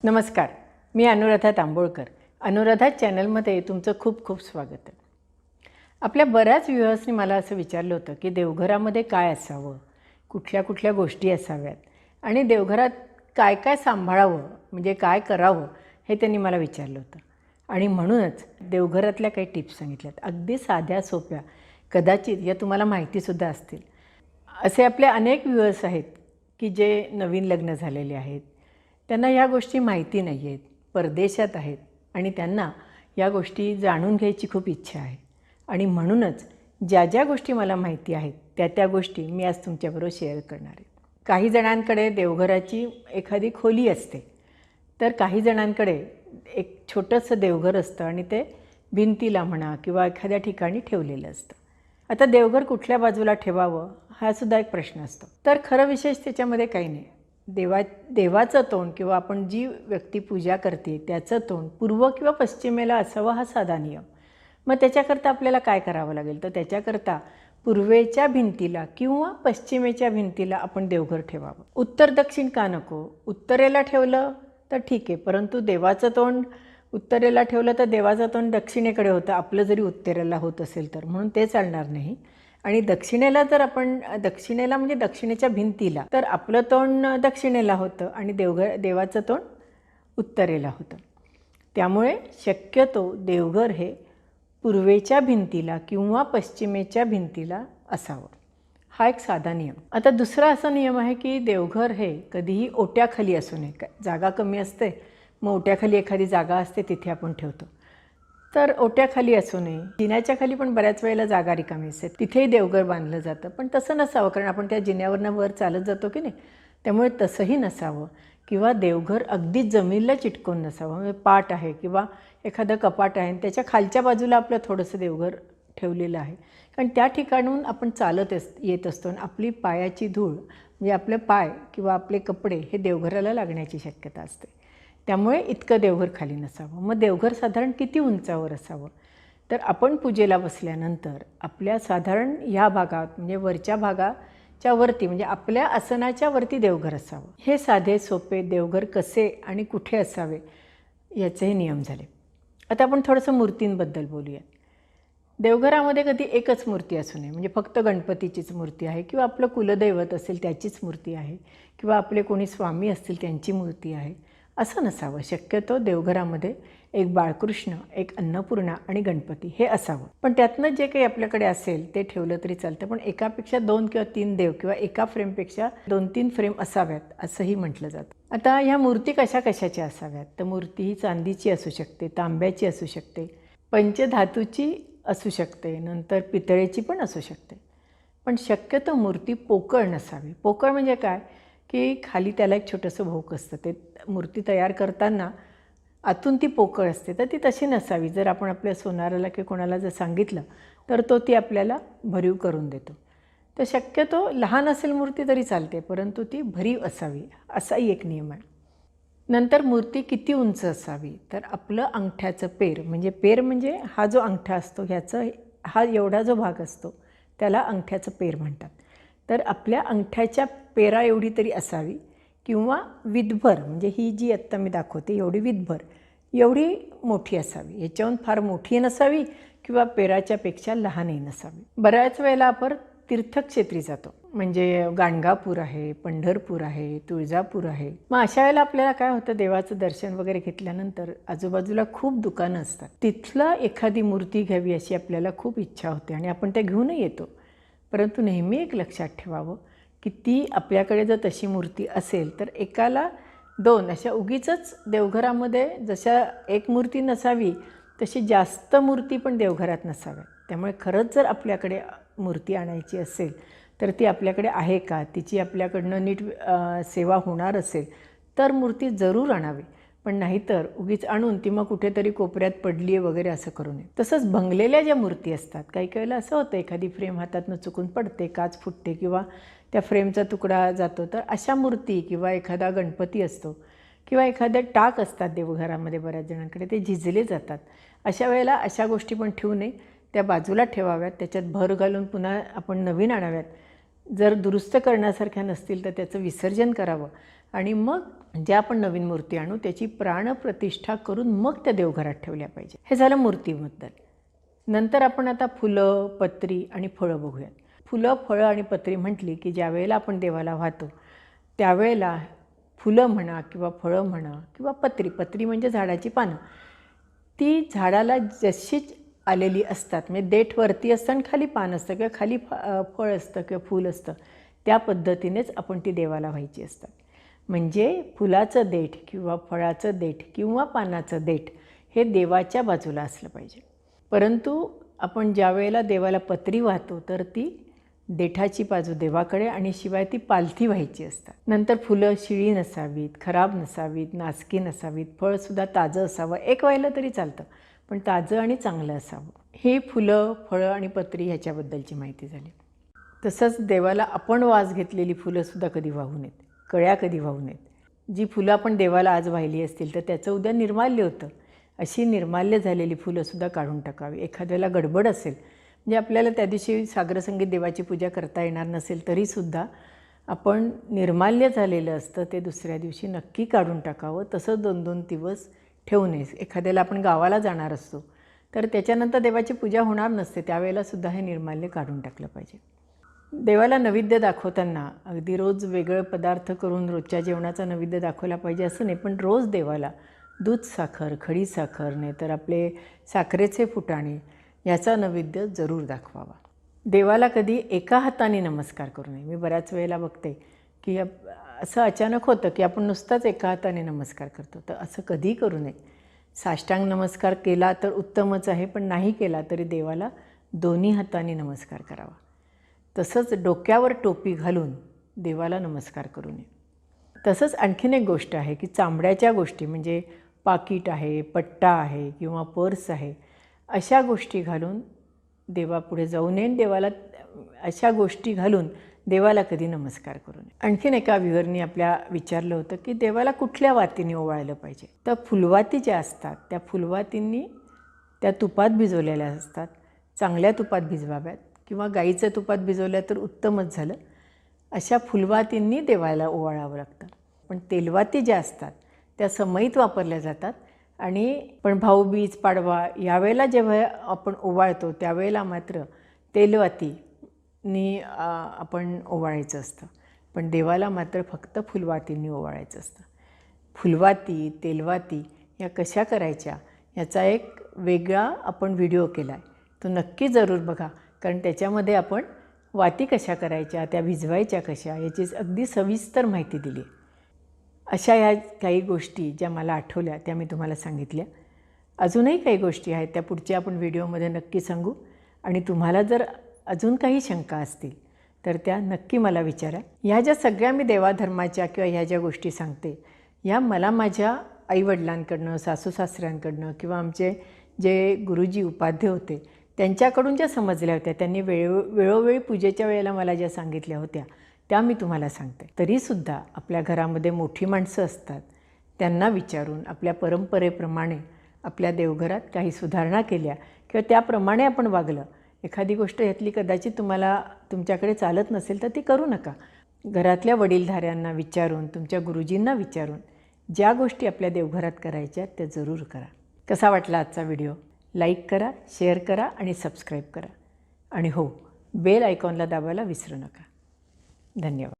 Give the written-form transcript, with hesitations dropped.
नमस्कार, मी अनुराधा तांबोळकर. अनुराधा चॅनलमध्ये तुमचं खूप खूप स्वागत आहे. आपल्या बऱ्याच व्ह्युअर्सनी मला असं विचारलं होतं की देवघरामध्ये काय असावं, कुठल्या कुठल्या गोष्टी असाव्यात आणि देवघरात काय काय सांभाळावं, म्हणजे काय करावं हे त्यांनी मला विचारलं होतं. आणि म्हणूनच देवघरातल्या काही टिप्स सांगितल्यात, अगदी साध्या सोप्या, कदाचित या तुम्हाला माहितीसुद्धा असतील. असे आपले अनेक व्ह्युअर्स आहेत की जे नवीन लग्न झालेले आहेत, त्यांना या गोष्टी माहिती नाही आहेत, परदेशात आहेत आणि त्यांना या गोष्टी जाणून घ्यायची खूप इच्छा आहे. आणि म्हणूनच ज्या ज्या गोष्टी मला माहिती आहेत त्या गोष्टी मी आज तुमच्याबरोबर शेअर करणार आहे. काही जणांकडे देवघराची एखादी खोली असते, तर काही जणांकडे एक छोटंसं देवघर असतं आणि ते भिंतीला म्हणा किंवा एखाद्या ठिकाणी ठेवलेलं असतं. आता देवघर कुठल्या बाजूला ठेवावं हा सुद्धा एक प्रश्न असतो. तर खरं विशेष त्याच्यामध्ये काही नाही. देवाचं तोंड किंवा आपण जी व्यक्ती पूजा करते त्याचं तोंड पूर्व किंवा पश्चिमेला असावं हा साधा नियम. मग त्याच्याकरता आपल्याला काय करावं लागेल, तर त्याच्याकरता पूर्वेच्या भिंतीला किंवा पश्चिमेच्या भिंतीला आपण देवघर ठेवावं. उत्तर दक्षिण का नको? उत्तरेला ठेवलं तर ठीक आहे, परंतु देवाचं तोंड उत्तरेला ठेवलं तर देवाचं तोंड दक्षिणेकडे होतं, आपलं जरी उत्तरेला होत असेल तर, म्हणून ते चालणार नाही. आणि दक्षिणेला जर आपण दक्षिणेला म्हणजे दक्षिणेच्या भिंतीला, तर आपलं तोंड दक्षिणेला होतं आणि देवाचं तोंड उत्तरेला होतं. त्यामुळे शक्यतो देवघर हे पूर्वेच्या भिंतीला किंवा पश्चिमेच्या भिंतीला असावं, हा एक साधा नियम. आता दुसरा असा नियम आहे की देवघर हे कधीही ओट्याखाली असू नये. जागा कमी असते, मग ओट्याखाली एखादी जागा असते तिथे आपण ठेवतो, तर ओट्याखाली असू नये. जिन्याच्या खाली पण बऱ्याच वेळेला जागा रिकामी असते, तिथेही देवघर बांधलं जातं, पण तसं नसावं, कारण आपण त्या जिन्यावरनं वर चालत जातो की नाही, त्यामुळे तसंही नसावं. किंवा देवघर अगदी जमिनीला चिटकून नसावं, म्हणजे पाट आहे किंवा एखादं कपाट आहे आणि त्याच्या खालच्या बाजूला आपलं थोडंसं देवघर ठेवलेलं आहे, कारण त्या ठिकाणून आपण चालत येत असतो आणि आपली पायाची धूळ म्हणजे आपले पाय किंवा आपले कपडे हे देवघराला लागण्याची शक्यता असते. त्यामुळे इतकं देवघर खाली नसावं. मग देवघर साधारण किती उंचावर असावं, तर आपण पूजेला बसल्यानंतर आपल्या साधारण ह्या भागात म्हणजे वरच्या भागाच्या वरती, म्हणजे आपल्या आसनाच्या वरती देवघर असावं. हे साधे सोपे देवघर कसे आणि कुठे असावे याचे नियम झाले. आता आपण थोडंसं मूर्तींबद्दल बोलूया. देवघरामध्ये कधी एकच मूर्ती असू नये, म्हणजे फक्त गणपतीचीच मूर्ती आहे किंवा आपलं कुलदैवत असेल त्याचीच मूर्ती आहे किंवा आपले कोणी स्वामी असतील त्यांची मूर्ती आहे, असं नसावं. शक्यतो देवघरामध्ये एक बाळकृष्ण, एक अन्नपूर्णा आणि गणपती हे असावं. पण त्यातनं जे काही आपल्याकडे असेल ते ठेवलं तरी चालतं, पण एकापेक्षा 2 किंवा 3 देव किंवा एका फ्रेमपेक्षा 2-3 फ्रेम असाव्यात असंही म्हटलं जातं. आता ह्या मूर्ती कशा कशाच्या असाव्यात, तर मूर्ती ही चांदीची असू शकते, तांब्याची असू शकते, पंचधातूची असू शकते, नंतर पितळेची पण असू शकते. पण शक्यतो मूर्ती पोकळ नसावी. पोकळ म्हणजे काय की खाली त्याला एक छोटंसं भोक असतं, ते मूर्ती तयार करताना आतून ती पोकळ असते, तर ती तशी नसावी. जर आपण आपल्या सोनाराला किंवा कोणाला जर सांगितलं तर तो ती आपल्याला भरीव करून देतो. तर शक्यतो लहान असेल मूर्ती तरी चालते, परंतु ती भरीव असावी, असाही एक नियम आहे. नंतर मूर्ती किती उंच असावी, तर आपलं अंगठ्याचं पेर, म्हणजे पेर म्हणजे हा जो अंगठा असतो ह्याचं हा एवढा जो भाग असतो त्याला अंगठ्याचं पेर म्हणतात. तर आपल्या अंगठ्याच्या पेरा एवढी तरी असावी किंवा विदभर, म्हणजे ही जी आत्ता मी दाखवते एवढी विदभर एवढी मोठी असावी. याच्याहून फार मोठी नसावी किंवा पेराच्यापेक्षा लहानही नसावी. बऱ्याच वेळेला आपण तीर्थक्षेत्री जातो, म्हणजे गाणगापूर आहे, पंढरपूर आहे, तुळजापूर आहे. मग अशा वेळेला आपल्याला काय होतं, देवाचं दर्शन वगैरे घेतल्यानंतर आजूबाजूला खूप दुकानं असतात, तिथला एखादी मूर्ती घ्यावी अशी आपल्याला खूप इच्छा होते आणि आपण त्या घेऊनही येतो. परंतु नेहमी एक लक्षात ठेवावं की ती आपल्याकडे जर तशी मूर्ती असेल तर एकाला 2 अशा उगीचच देवघरामध्ये जशा एक मूर्ती नसावी तशी जास्त मूर्ती पण देवघरात नसाव्या. त्यामुळे खरंच जर आपल्याकडे मूर्ती आणायची असेल तर ती आपल्याकडे आहे का, तिची आपल्याकडनं नीट सेवा होणार असेल तर मूर्ती जरूर आणावी. पण नाहीतर उगीच आणून ती मग कुठेतरी कोपऱ्यात पडली आहे वगैरे असं करू नये. तसंच भंगलेल्या ज्या मूर्ती असतात, काही काही वेळेला असं होतं एखादी फ्रेम हातातनं चुकून पडते, काच फुटते किंवा त्या फ्रेमचा तुकडा जातो, तर अशा मूर्ती किंवा एखादा गणपती असतो किंवा एखादे टाक असतात देवघरामध्ये बऱ्याच जणांकडे, ते झिजले जातात. अशा वेळेला अशा गोष्टी पण ठेवू नये, त्या बाजूला ठेवाव्यात, त्याच्यात भर घालून पुन्हा आपण नवीन आणाव्यात. जर दुरुस्त करण्यासारख्या नसतील तर त्याचं विसर्जन करावं आणि मग ज्या आपण नवीन मूर्ती आणू त्याची प्राणप्रतिष्ठा करून मग त्या देवघरात ठेवल्या पाहिजे. हे झालं मूर्तीबद्दल. नंतर आपण आता फुलं, पत्री आणि फळं बघूयात. फुलं, फळं आणि पत्री म्हटली की ज्या वेळेला आपण देवाला वाहतो त्यावेळेला फुलं म्हणा किंवा फळं म्हणा किंवा पत्री म्हणजे झाडाची पानं, ती झाडाला जशीच आलेली असतात, म्हणजे देठ वरती असतं आणि खाली पान असतं किंवा खाली फळ असतं किंवा फूल असतं, त्या पद्धतीनेच आपण ती देवाला व्हायची असतात. म्हणजे फुलाचं देठ किंवा फळाचं देठ किंवा पानाचं देठ हे देवाच्या बाजूला असलं पाहिजे. परंतु आपण ज्या वेळेला देवाला पत्री वाहतो तर ती देठाची बाजू देवाकडे आणि शिवाय ती पालथी व्हायची असतात. नंतर फुलं शिळी नसावीत, खराब नसावीत, नासकी नसावीत, फळसुद्धा ताजं असावं. एक वाहिलं तरी चालतं, पण ताजं आणि चांगलं असावं. ही फुलं, फळं आणि पत्री ह्याच्याबद्दलची माहिती झाली. तसंच देवाला आपण वास घेतलेली फुलंसुद्धा कधी वाहू नयेत, कळ्या कधी वाहू नयेत. जी फुलं आपण देवाला आज वाहिली असतील तर त्याचं उद्या निर्माल्य होतं. अशी निर्माल्य झालेली फुलंसुद्धा काढून टाकावी. एखाद्याला गडबड असेल, म्हणजे आपल्याला त्या दिवशी सागरसंगीत देवाची पूजा करता येणार नसेल तरीसुद्धा आपण निर्माल्य झालेलं असतं ते दुसऱ्या दिवशी नक्की काढून टाकावं. तसं 2-2 दिवस ठेवू नये. एखाद्याला आपण गावाला जाणार असतो तर त्याच्यानंतर देवाची पूजा होणार नसते, त्यावेळेलासुद्धा हे निर्माल्य काढून टाकलं पाहिजे. देवाला नैवेद्य दाखवताना अगदी रोज वेगळे पदार्थ करून रोजच्या जेवणाचा नैवेद्य दाखवला पाहिजे असं नाही, पण रोज देवाला दूध साखर, खडी साखर, नाही तर आपले साखरेचे फुटाणे याचा नैवेद्य जरूर दाखवावा. देवाला कधी एका हाताने नमस्कार करू नये. मी बऱ्याच वेळेला बघते की असं अचानक होतं की आपण नुसताच एका हाताने नमस्कार करतो, तर असं कधीही करू नये. साष्टांग नमस्कार केला तर उत्तमच आहे, पण नाही केला तरी देवाला दोन्ही हाताने नमस्कार करावा. तसंच डोक्यावर टोपी घालून देवाला नमस्कार करू नये. तसंच आणखीन एक गोष्ट आहे की चांबड्याच्या गोष्टी म्हणजे पाकीट आहे, पट्टा आहे किंवा पर्स आहे, अशा गोष्टी घालून देवापुढे जाऊ नये. देवाला अशा गोष्टी घालून देवाला कधी नमस्कार करू नये. आणखीन एका व्ह्युअरनी आपल्या विचारलं होतं की देवाला कुठल्या वातीने ओवाळलं पाहिजे. तर फुलवाती ज्या असतात त्या फुलवातींनी त्या तुपात भिजवलेल्या असतात, चांगल्या तुपात भिजवाव्यात किंवा गाईच्या तुपात भिजवल्या तर उत्तमच झालं. अशा फुलवातींनी देवाला ओवाळावं लागतं. पण तेलवाती ज्या असतात त्या समईत वापरल्या जातात आणि पण भाऊबीज, पाडवा यावेळेला जेव्हा आपण ओवाळतो त्यावेळेला मात्र तेलवातीनी आपण ओवाळायचं असतं, पण देवाला मात्र फक्त फुलवातींनी ओवाळायचं असतं. फुलवाती, तेलवाती या कशा करायच्या याचा एक वेगळा आपण व्हिडिओ केला आहे, तो नक्की जरूर बघा, कारण त्याच्यामध्ये आपण वाती कशा करायच्या, त्या भिजवायच्या कशा याची अगदी सविस्तर माहिती दिली. अशा ह्या काही गोष्टी ज्या मला आठवल्या त्या मी तुम्हाला सांगितल्या. अजूनही काही गोष्टी आहेत त्या पुढच्या आपण व्हिडिओमध्ये नक्की सांगू. आणि तुम्हाला जर अजून काही शंका असतील तर त्या नक्की मला विचारा. ह्या ज्या सगळ्या मी देवाधर्माच्या किंवा ह्या ज्या गोष्टी सांगते या मला माझ्या आईवडिलांकडनं, सासूसासऱ्यांकडनं किंवा आमचे जे गुरुजी उपाध्ये होते त्यांच्याकडून ज्या समजल्या होत्या, त्यांनी वेळोवेळी पूजेच्या वेळेला मला ज्या सांगितल्या होत्या त्या मी तुम्हाला सांगते. तरीसुद्धा आपल्या घरामध्ये मोठी माणसं असतात, त्यांना विचारून आपल्या परंपरेप्रमाणे आपल्या देवघरात काही सुधारणा केल्या किंवा त्याप्रमाणे आपण वागलं. एखादी गोष्ट यातली कदाचित तुम्हाला तुमच्याकडे चालत नसेल तर ती करू नका. घरातल्या वडीलधाऱ्यांना विचारून, तुमच्या गुरुजींना विचारून ज्या गोष्टी आपल्या देवघरात करायच्या त्या जरूर करा. कसा वाटला आजचा व्हिडिओ? लाईक करा, शेअर करा आणि सबस्क्राईब करा. आणि हो, बेल आयकॉनला दाबायला विसरू नका. धन्यवाद.